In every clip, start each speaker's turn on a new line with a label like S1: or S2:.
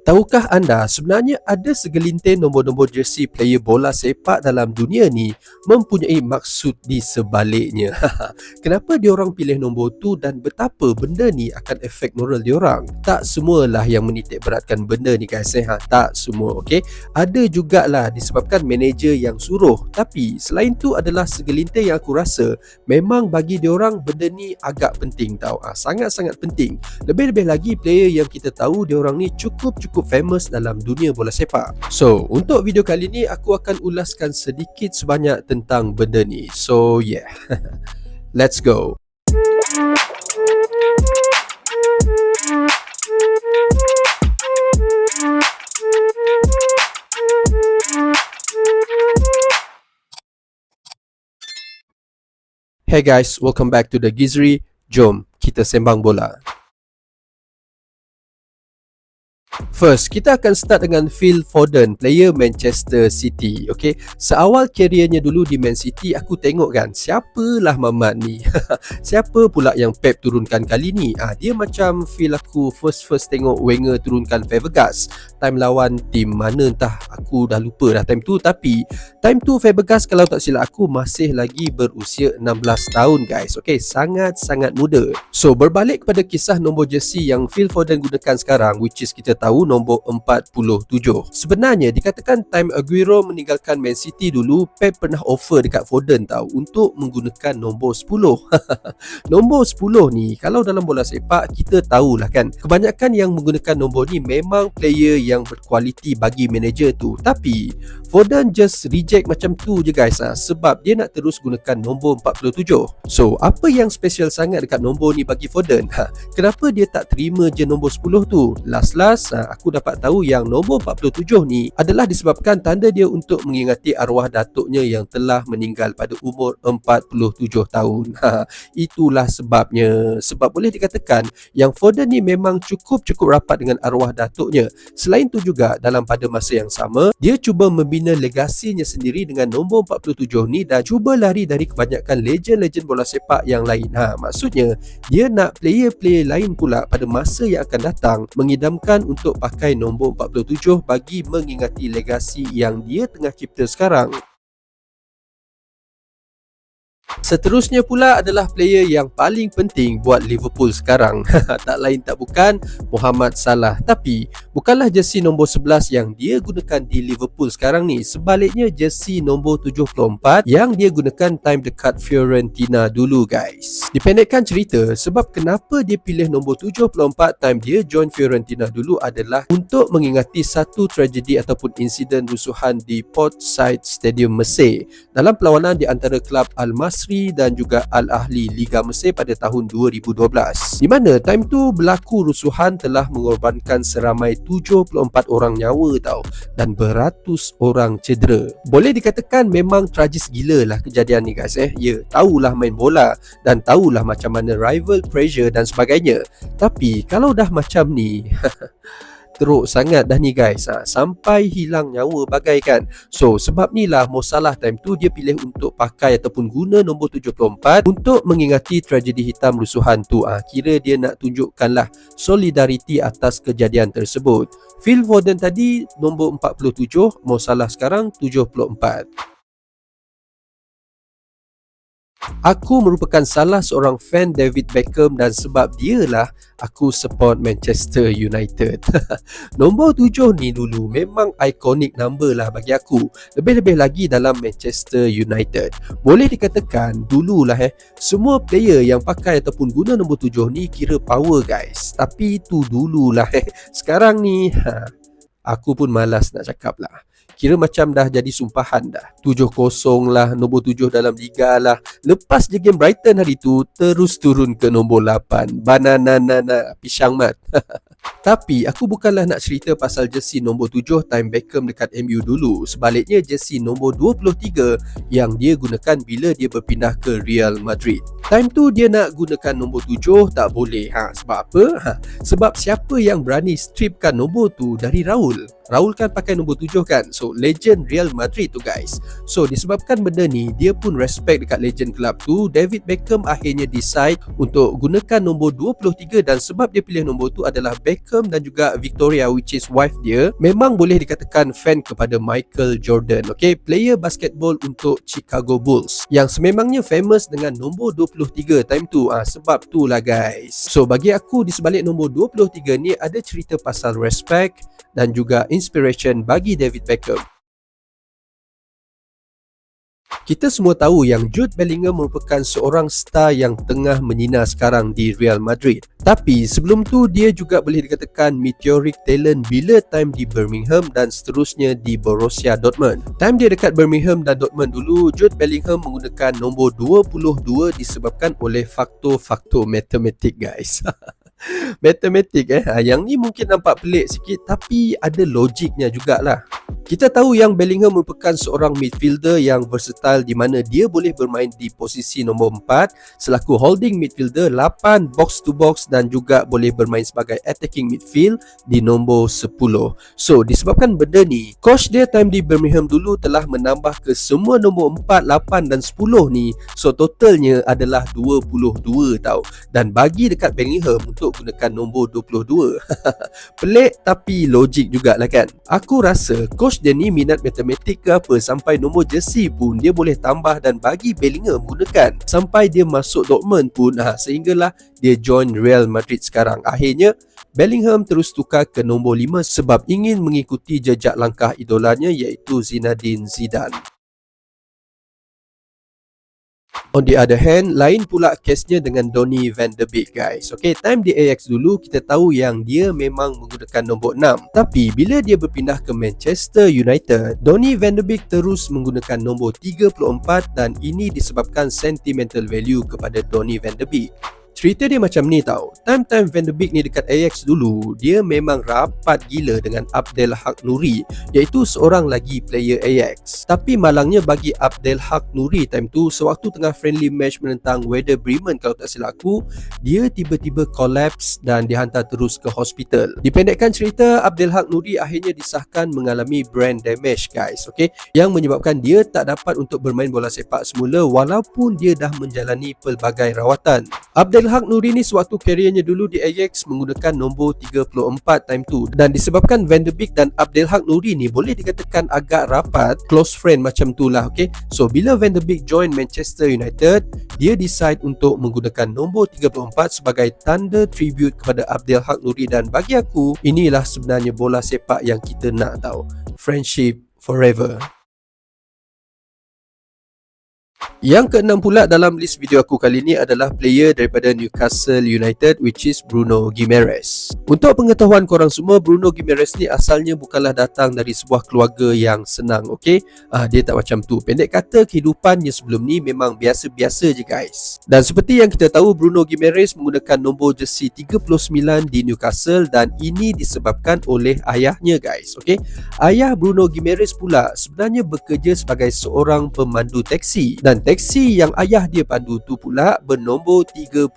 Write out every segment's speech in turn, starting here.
S1: Tahukah anda sebenarnya ada segelintir nombor-nombor jersey player bola sepak dalam dunia ni mempunyai maksud di sebaliknya. Kenapa diorang pilih nombor tu dan betapa benda ni akan efek moral diorang? Tak semualah yang menitik beratkan benda ni guys. Tak semua, okey. Ada jugalah disebabkan manager yang suruh. Tapi selain tu adalah segelintir yang aku rasa memang bagi diorang benda ni agak penting tau. Sangat-sangat penting. Lebih-lebih lagi player yang kita tahu diorang ni cukup famous dalam dunia bola sepak. So, untuk video kali ni aku akan ulaskan sedikit sebanyak tentang benda ni. So, yeah. Let's go. Hey guys, welcome back to the Gizri. Jom kita sembang bola. First, kita akan start dengan Phil Foden, player Manchester City. Okay, seawal keriernya dulu di Man City, aku tengok kan, siapalah Mamat ni? Siapa pula yang Pep turunkan kali ni? Dia macam feel aku first tengok Wenger turunkan Fabregas. Time lawan tim mana entah, aku dah lupa dah time tu. Tapi time tu Fabregas kalau tak silap aku masih lagi berusia 16 tahun guys. Okay, sangat-sangat muda. So, berbalik kepada kisah nombor jersey yang Phil Foden gunakan sekarang, which is kita tahu nombor 47. Sebenarnya dikatakan time Aguero meninggalkan Man City dulu, Pep pernah offer dekat Foden tahu untuk menggunakan nombor 10. Nombor 10 ni kalau dalam bola sepak kita tahulah kan, kebanyakan yang menggunakan nombor ni memang player yang berkualiti bagi manager tu. Tapi Foden just reject macam tu je guys, sebab dia nak terus gunakan nombor 47. So apa yang special sangat dekat nombor ni bagi Foden? Kenapa dia tak terima je nombor 10 tu? Last aku dapat tahu yang nombor 47 ni adalah disebabkan tanda dia untuk mengingati arwah datuknya yang telah meninggal pada umur 47 tahun. Itulah sebabnya. Sebab boleh dikatakan yang Foden ni memang cukup rapat dengan arwah datuknya. Selain tu juga dalam pada masa yang sama, dia cuba membina legasinya sendiri dengan nombor 47 ni dan cuba lari dari kebanyakan legend-legend bola sepak yang lain. Maksudnya dia nak player-player lain pula pada masa yang akan datang mengidamkan untuk pakai nombor 47 bagi mengingati legasi yang dia tengah cipta sekarang. Seterusnya pula adalah player yang paling penting buat Liverpool sekarang. Tak lain tak bukan Mohamed Salah. Tapi bukanlah jersey nombor 11 yang dia gunakan di Liverpool sekarang ni. Sebaliknya jersey nombor 74 yang dia gunakan time dekat Fiorentina dulu guys. Dipendekkan cerita, sebab kenapa dia pilih nombor 74 time dia join Fiorentina dulu adalah untuk mengingati satu tragedi ataupun insiden rusuhan di Portside Stadium Mesir dalam perlawanan di antara kelab Al-Masri dan juga Al-Ahli Liga Mesir pada tahun 2012, di mana time tu berlaku rusuhan telah mengorbankan seramai 74 orang nyawa tau, dan beratus orang cedera. Boleh dikatakan memang tragis gila lah kejadian ni guys. Ya, tahulah main bola dan tahulah macam mana rival pressure dan sebagainya. Tapi kalau dah macam ni teruk sangat dah ni guys, sampai hilang nyawa bagaikan. So sebab ni lah Mo Salah time tu dia pilih untuk pakai ataupun guna nombor 74 untuk mengingati tragedi hitam rusuhan tu. Kira dia nak tunjukkanlah solidariti atas kejadian tersebut. Phil Foden tadi nombor 47, Mo Salah sekarang 74. Aku merupakan salah seorang fan David Beckham dan sebab dialah aku support Manchester United. Nombor 7 ni dulu memang iconic number lah bagi aku. Lebih-lebih lagi dalam Manchester United. Boleh dikatakan dululah semua player yang pakai ataupun guna nombor 7 ni kira power guys. Tapi tu dululah Sekarang ni aku pun malas nak cakap lah. Kira macam dah jadi sumpahan dah. 7-0 lah, nombor 7 dalam Liga lah. Lepas je game Brighton hari tu, terus turun ke nombor 8. Banana pisang mat. Tapi aku bukanlah nak cerita pasal jersey nombor 7 time Beckham dekat MU dulu. Sebaliknya jersey nombor 23 yang dia gunakan bila dia berpindah ke Real Madrid. Time tu dia nak gunakan nombor 7 tak boleh. Sebab apa? Sebab siapa yang berani stripkan nombor tu dari Raul? Raul kan pakai nombor 7 kan. So legend Real Madrid tu guys. So disebabkan benda ni, dia pun respect dekat legend club tu. David Beckham akhirnya decide untuk gunakan nombor 23 dan sebab dia pilih nombor tu adalah Beckham Beckham dan juga Victoria, which is wife dia, memang boleh dikatakan fan kepada Michael Jordan, okay? Player basketball untuk Chicago Bulls yang sememangnya famous dengan nombor 23 time tu. Sebab tu lah guys. So bagi aku, di sebalik nombor 23 ni ada cerita pasal respect dan juga inspiration bagi David Beckham. Kita semua tahu yang Jude Bellingham merupakan seorang star yang tengah menyinar sekarang di Real Madrid. Tapi sebelum tu dia juga boleh dikatakan meteoric talent bila time di Birmingham dan seterusnya di Borussia Dortmund. Time dia dekat Birmingham dan Dortmund dulu, Jude Bellingham menggunakan nombor 22 disebabkan oleh faktor-faktor matematik guys. Matematik yang ni mungkin nampak pelik sikit tapi ada logiknya jugalah. Kita tahu yang Bellingham merupakan seorang midfielder yang versatile di mana dia boleh bermain di posisi nombor 4 selaku holding midfielder, 8 box to box dan juga boleh bermain sebagai attacking midfield di nombor 10. So disebabkan benda ni, coach dia time di Birmingham dulu telah menambah ke semua nombor 4, 8 dan 10 ni. So totalnya adalah 22 tau. Dan bagi dekat Bellingham untuk gunakan nombor 22. Pelik tapi logik jugalah kan. Aku rasa coach dia ni minat matematik ke apa sampai nombor jersey pun dia boleh tambah dan bagi Bellingham gunakan sampai dia masuk Dortmund pun sehinggalah dia join Real Madrid sekarang. Akhirnya Bellingham terus tukar ke nombor 5 sebab ingin mengikuti jejak langkah idolanya iaitu Zinedine Zidane. On the other hand, lain pula kesnya dengan Donny van de Beek guys. Okay, time di Ajax dulu kita tahu yang dia memang menggunakan nombor 6. Tapi bila dia berpindah ke Manchester United, Donny van de Beek terus menggunakan nombor 34 dan ini disebabkan sentimental value kepada Donny van de Beek. Cerita dia macam ni tau. Time Van de Beek ni dekat Ajax dulu, dia memang rapat gila dengan Abdelhak Nouri, iaitu seorang lagi player Ajax. Tapi malangnya bagi Abdelhak Nouri time tu, sewaktu tengah friendly match menentang Werder Bremen kalau tak silap aku, dia tiba-tiba collapse dan dihantar terus ke hospital. Dipendekkan cerita, Abdelhak Nouri akhirnya disahkan mengalami brain damage guys, okay? Yang menyebabkan dia tak dapat untuk bermain bola sepak semula walaupun dia dah menjalani pelbagai rawatan. Abdelhak Nouri ni sewaktu kerjanya dulu di Ajax menggunakan nombor 34 time tu, dan disebabkan Van de Beek dan Abdelhak Nouri ni boleh dikatakan agak rapat, close friend macam tu lah, okay? So bila Van de Beek join Manchester United, dia decide untuk menggunakan nombor 34 sebagai tanda tribute kepada Abdelhak Nouri, dan bagi aku inilah sebenarnya bola sepak yang kita nak tahu. Friendship forever. Yang keenam pula dalam list video aku kali ni adalah player daripada Newcastle United, which is Bruno Guimaraes. Untuk pengetahuan korang semua, Bruno Guimaraes ni asalnya bukanlah datang dari sebuah keluarga yang senang, okay? Dia tak macam tu. Pendek kata, kehidupannya sebelum ni memang biasa-biasa je guys. Dan seperti yang kita tahu, Bruno Guimaraes menggunakan nombor jersey 39 di Newcastle dan ini disebabkan oleh ayahnya guys, okay? Ayah Bruno Guimaraes pula sebenarnya bekerja sebagai seorang pemandu teksi, dan teksi yang ayah dia pandu tu pula bernombor 39.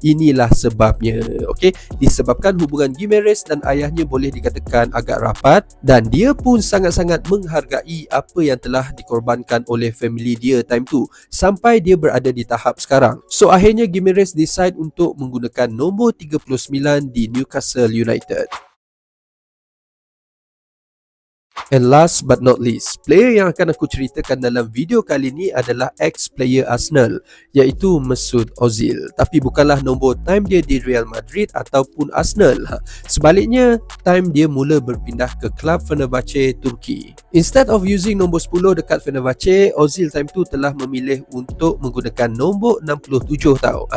S1: Inilah sebabnya, okay? Disebabkan hubungan Guimaraes dan ayahnya boleh dikatakan agak rapat, dan dia pun sangat-sangat menghargai apa yang telah dikorbankan oleh family dia time tu sampai dia berada di tahap sekarang. So akhirnya Guimaraes decide untuk menggunakan nombor 39 di Newcastle United. And last but not least, player yang akan aku ceritakan dalam video kali ni adalah ex-player Arsenal, iaitu Mesut Ozil. Tapi bukanlah nombor time dia di Real Madrid ataupun Arsenal. Sebaliknya, time dia mula berpindah ke klub Fenerbahce Turki. Instead of using nombor 10 dekat Fenerbahce, Ozil time tu telah memilih untuk menggunakan nombor 67 tau.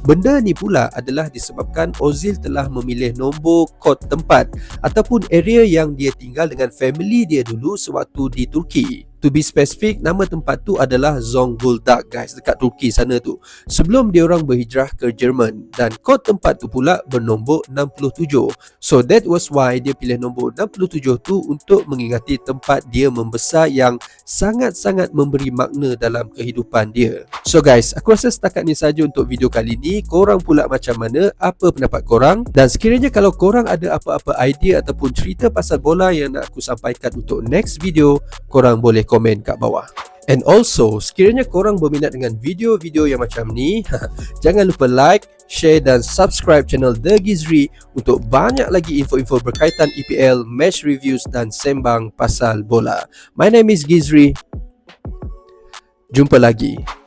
S1: Benda ni pula adalah disebabkan Ozil telah memilih nombor kod tempat ataupun area yang dia tinggal dengan family dia dulu sewaktu di Turki. To be specific, nama tempat tu adalah Zonguldak guys, dekat Turki sana tu. Sebelum dia orang berhijrah ke Jerman, dan kod tempat tu pula bernombor 67. So that was why dia pilih nombor 67 tu untuk mengingati tempat dia membesar yang sangat-sangat memberi makna dalam kehidupan dia. So guys, aku rasa setakat ni saja untuk video kali ni. Korang pula macam mana? Apa pendapat korang? Dan sekiranya kalau korang ada apa-apa idea ataupun cerita pasal bola yang nak aku sampaikan untuk next video, korang boleh komen kat bawah. And also, sekiranya korang berminat dengan video-video yang macam ni, jangan lupa like, share dan subscribe channel The Gizri untuk banyak lagi info-info berkaitan EPL, match reviews dan sembang pasal bola. My name is Gizri. Jumpa lagi.